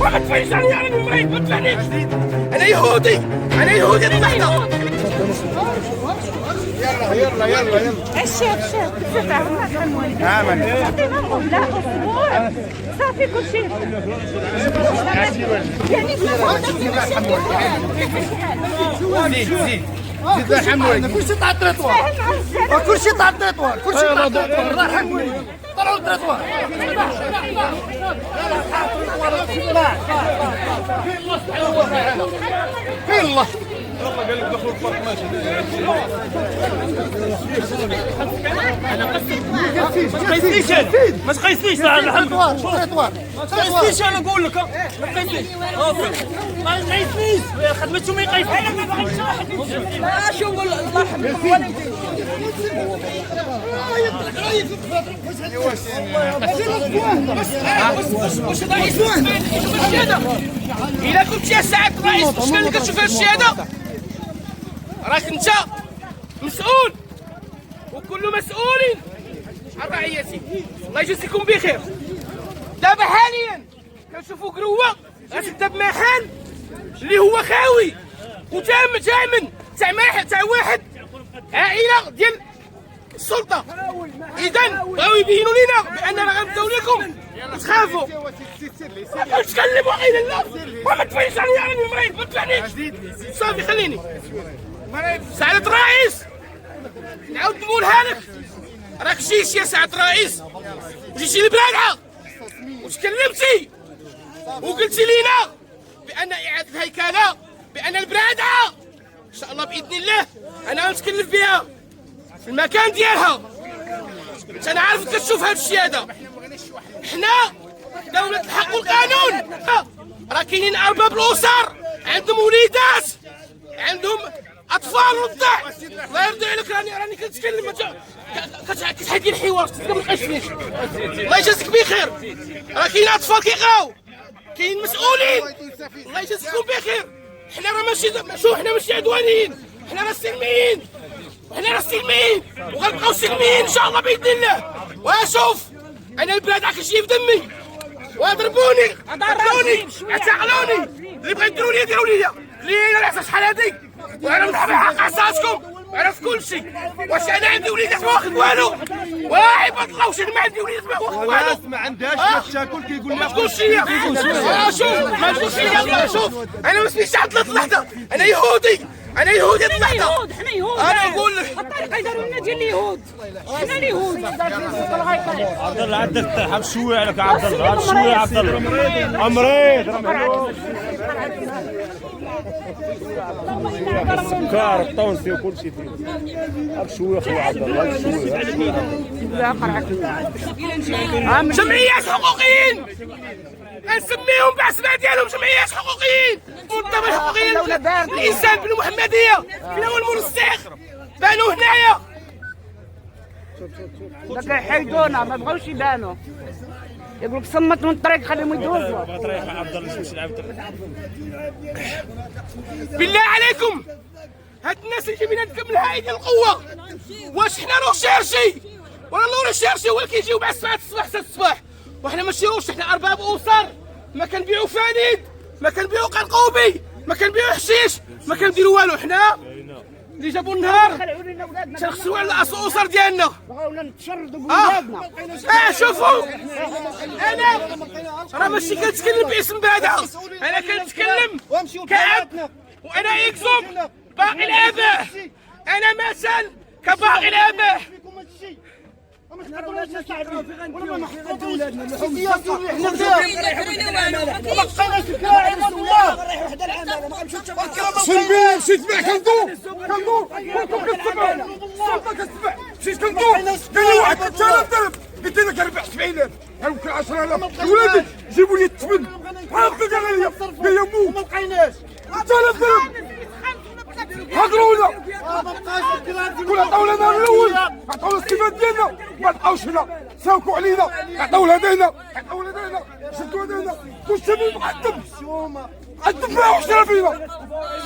ما تفيش عليا انا مريض ما تفهمنيش. انا يهودي اللحظه. يلا الشيخ آمن لا أسبوع صافي كل شيء يعني زيد الحموي كل شيء تاع التريطوار كل شيء تاع التريطوار الله الحموي طلعوا التريطوار فين الله والله قال لك دخلوا الفرق ماشي ما تقيسنيش ما تقيسنيش انا نقول لك ما تقيسنيش ما تقيسنيش خدمتكم ما يقيسنيش انا ما بغيتش واحد شوف الله يرحمه واش رئيس الشهاده الا كنت يا سعاده الرئيس واش كان اللي كتشوف هذه الشهاده راك انت مسؤول وكل مسؤول عن رعيته. الله يجزيكم بخير. دابا حاليا كنشوفوا قروه غتبدا بمحل اللي هو خاوي وتامن تاع واحد عائله ديال السلطه. اذا بغاو يبينوا لنا باننا غنبداو لكم تخافوا ما تكلموا غير لا وما تفيش عليا انا مريض ما تفهمنيش. صافي خليني سعاده الرئيس نعاود نقولها لك. راك جيتي يا سعاده الرئيس جيتي لبلادها وتكلمتي وقلتي لينا بان اعاده الهيكله بان البلادها ان شاء الله باذن الله انا غنتكلف بها في المكان ديالها. انا عارف كتشوف هذا الشيء هذا. حنا دوله الحق والقانون راه كاينين ارباب الاسر عندهم وليدات عندهم اطفال رضع. الله يرضي عليك راني كنتكلم كتحيد لي الحوار ما بقاش الله يجازيك بخير. راه كاين اطفال كيغاو كاين مسؤولين الله يجازيكم بخير. حنا راه ماشي شوف حنا ماشي عدوانيين حنا راه سلميين وغنبقاو سلميين ان شاء الله باذن الله. وشوف انا البلاد راك تجي في دمي وضربوني قتلوني اعتقلوني اللي بغا يديروا لي يديروا لي اللي عرفت شحال هذيك وانا نحب حق عصاتكم عرفت كل شيء. واش انا عندي وليدات ما واخد والو عباد الله واش انا ما عندي وليدات ما واخد والو ما عندهاش تاكل كيقول لك ما تقولش لي شوف ما تقولش لي شوف انا ما سميتش عطلة اللحظه انا يهودي اللحظه حنا يهود انا نقول لك الطريقه يداروا لنا ديال اليهود حنا اليهود عبد الله عندك حب شويه عليك عبد الله حب شويه عبد الله مريض سكر الطونسي وكل شيء فيه حب شويه خويا عبد الله حب شويه. جمعيات حقوقيين نسميهم باسماء ديالهم جمعيات حقوقيين منظمه حقوقيه الانسان بن محمديه فين هو المنسق بانوا هنايا باقي يحيدونا ما بغاوش يبانوا يقولك صمت من الطريق خليهم يدوزوا عبد الله شوف لعب بالله عليكم هاد الناس اللي جايبين هاد الهائي ديال القوه واش حنا لو شيرشي ولا لو شيرشي هو اللي كيجيو بعد 7 الصباح 6 الصباح وحنا ما نشيروش. حنا ارباب اسر ما كنبيعوا فانيد ما كنبيعوا قرقوبي ما كنبيعوا حشيش ما كنديروا والو. حنا اللي جابوا النهار تنغسلوا على الاسر ديالنا بغاونا نتشردوا بولادنا. شوفوا انا راه ماشي كنتكلم باسم بلادها انا كنتكلم كأب وانا اكزوم باقي الاباء انا مثل كباقي الاباء. سلمي مشيت تبيع كندور مشيت كندور قال لي واحد 3000 درهم قلت لك 74,000 يمكن 10,000 ولادي جيبوا لي الثمن هاكا قال لي مو ما لقيناش 3000 درهم هضرونا كل عطاونا النهار الاول عطاونا الصفات ديالنا ما لقاوش هنا ساوكوا علينا عطاو لهذا هنا شدوا هذا هنا كل شيء مقدم فيها وحشنا فينا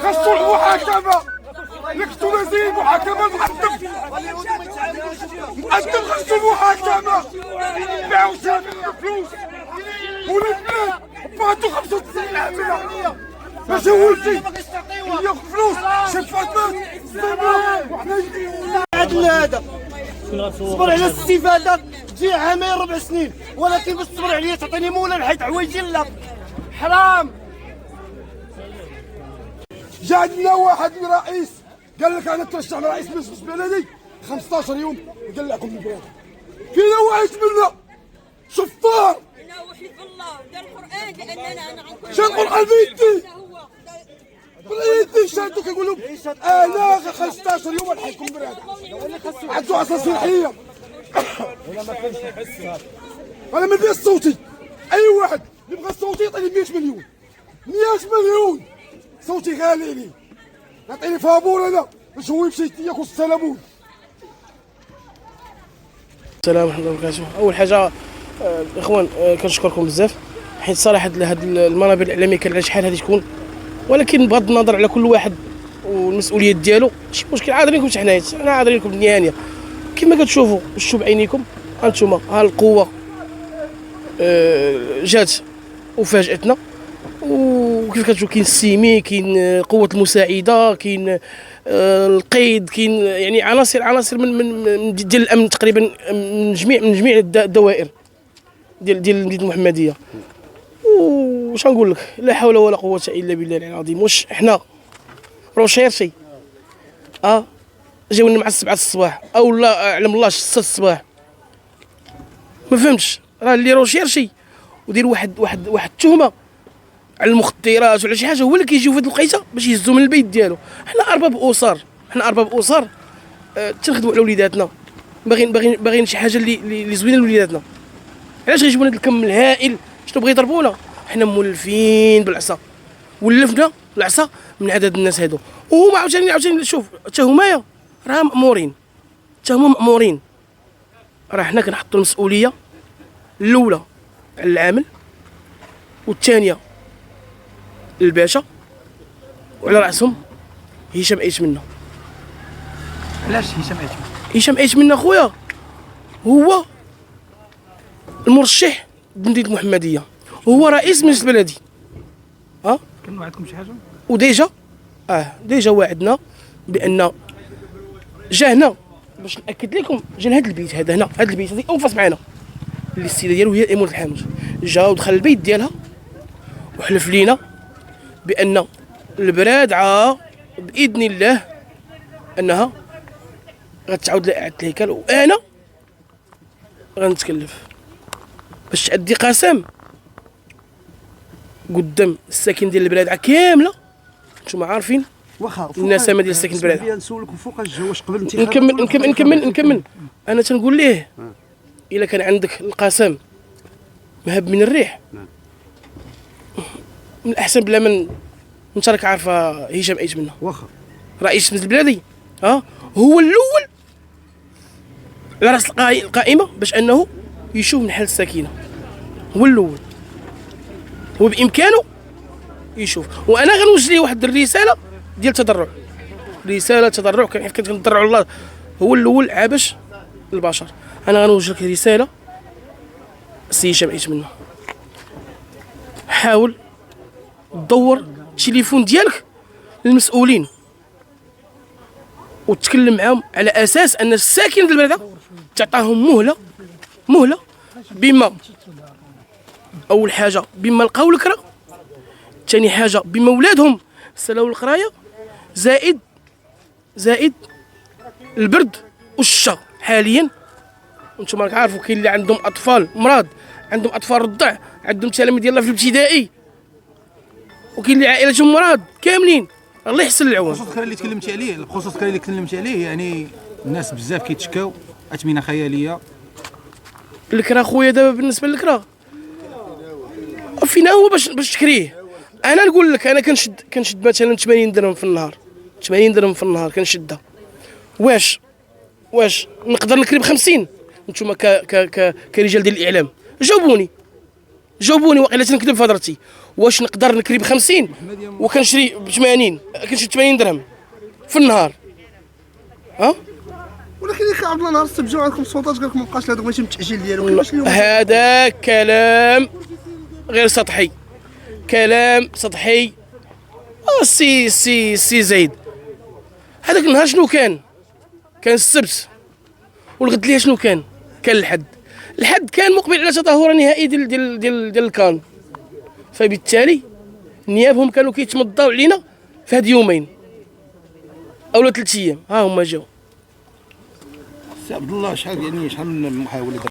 خاصو المحاكمه لكتو نزيد محاكمه مقدم خاصو المحاكمه باعوا فينا فلوس والبلاد بعتو 95 عامله باش ولدي ياخذ فلوس شفات مات وحنا هذا صبر على الاستفاده تجي عامين 4 سنين، ولكن باش تصبر عليا تعطيني مولا نحيد حوايجي لا حرام. جا عندنا واحد رئيس قال لك انا ترشح لرئيس مجلس بلدي 15 يوم يقلعكم من البلاد. فينا واحد منا شفار انا وحيد بالله دار القران لاننا انا غنكون شاد القران بيدي بيدي شادو كيقول لهم انا 15 يوم نحيدكم من البلاد. عندو عصا صلاحيه انا ما ندير صوتي. اي واحد يبغى صوتي يعطيني 100 مليون 100 مليون. صوتي غالي لي نعطيني فابور انا باش هو يمشي ياكل السلمون. السلام ورحمة الله وبركاته. أول حاجة الإخوان كنشكركم بزاف، حيت صراحة هاد المنابر الإعلامية كان على شحال هادي تكون، ولكن بغض النظر على كل واحد والمسؤوليات ديالو شي مشكل عاذرينكم حتى حنا عاذرينكم بالنية هانية. كما كتشوفوا وشفتوا بعينيكم هانتوما ها القوة جات وفاجأتنا، وكيف كتشوف كاين السيمي، كاين قوة المساعدة، كاين القيد، كاين يعني عناصر من ديال الامن تقريبا من جميع الدوائر ديال المدينه المحمديه. واش نقول لك، لا حول ولا قوه الا بالله العظيم. واش حنا روشيرشي جاونا مع 7 الصباح او لا اعلم الله 6 الصباح؟ ما فهمتش. راه اللي روشيرشي ودير واحد التهمه على المخدرات ولا شي حاجه هو اللي كيجيو في هذه الوقيته باش يهزو من البيت ديالو. حنا ارباب اسر تنخدموا على وليداتنا، باغيين شي حاجه اللي زوينه لوليداتنا. علاش غيجيبونا هذا الكم الهائل؟ شنو بغا يضربونا؟ حنا مولفين بالعصا، ولفنا العصا من عدد الناس هادو. وهما عاوتاني شوف حتى هما راه مأمورين. راه حنا كنحطوا المسؤوليه الاولى على العامل، والثانيه الباشا، وعلى راسهم هشام ايتمنى. علاش هشام ايتمنى خويا هو المرشح بمدينه المحمديه، هو رئيس مجلس البلدي. كان وعدكم شي حاجه؟ وديجا ديجا وعدنا بان جا هنا باش ناكد لكم، جا لهذا البيت هذا البيت اوفاس معنا اللي السيده ديالو هي امور الحامج. جا ودخل البيت ديالها وحلف لينا بان البرادعه باذن الله انها غتعاود لاعاده الهيكل، وانا غنتكلف باش تأدي قسم قدام الساكن ديال البلادعه كامله. نتوما عارفين النسامه ديال الساكن البلادعه. نسولكم فوقاش جا، واش قبل الانتخابات؟ نكمل. انا تنقول ليه الا كان عندك القسم مهب من الريح، من الاحسن بلا من انت راك عارفه هشام ايتمنى واخا رئيس مجلس البلدي هو الاول على راس القائمه باش انه يشوف من حال السكينه. هو الاول، هو بامكانه يشوف. وانا غنوجه ليه واحد الرساله ديال تضرع، رساله تضرع كنتضرعوا الله، هو الاول عابش البشر. انا غنوجه لك رساله سي هشام ايتمنى، حاول تدور التليفون ديالك للمسؤولين وتكلم معاهم على اساس ان الساكن ديال البلده تعطاهم مهله بما اول حاجه بما لقاو الكرا، ثاني حاجه بما ولادهم سلاو القرايه، زائد البرد والشتا. حاليا انتم راك عارفوا كاين اللي عندهم اطفال مرض، عندهم اطفال رضع، عندهم تلاميذ يلاه في الابتدائي، وكاين اللي عائلتهم مرض كاملين. الله يحسن العون. بخصوص الكرا اللي تكلمتي عليه يعني الناس بزاف كيتشكاو اثمنه خياليه. الكرا خويا دابا بالنسبه للكرا فينا هو باش تكريه. انا نقول لك انا كنشد مثلا 80 درهم في النهار، 80 درهم في النهار كنشدها. واش نقدر نكري ب50؟ نتوما كرجال ديال الاعلام جاوبوني واقيلا تنكذب في هضرتي. واش نقدر نكري ب50 وكنشري ب80؟ كنشري 80 درهم في النهار. ولكن يا اخي عبد الله نهار السبت جاو عندكم السلطات قال لكم مابقاش هذاك ماشي من التاجيل ديالو، كيفاش اليوم؟ هذا كلام غير سطحي. كلام سطحي. سي زايد هذاك النهار شنو كان السبت، والغد ليها شنو كان الحد كان مقبل على تظاهره نهائي ديال الكان. فبالتالي نيابهم كانوا كيتمضاو علينا في هاد يومين او 3 ايام، ها هما جاو. سي عبد الله شحال من محاوله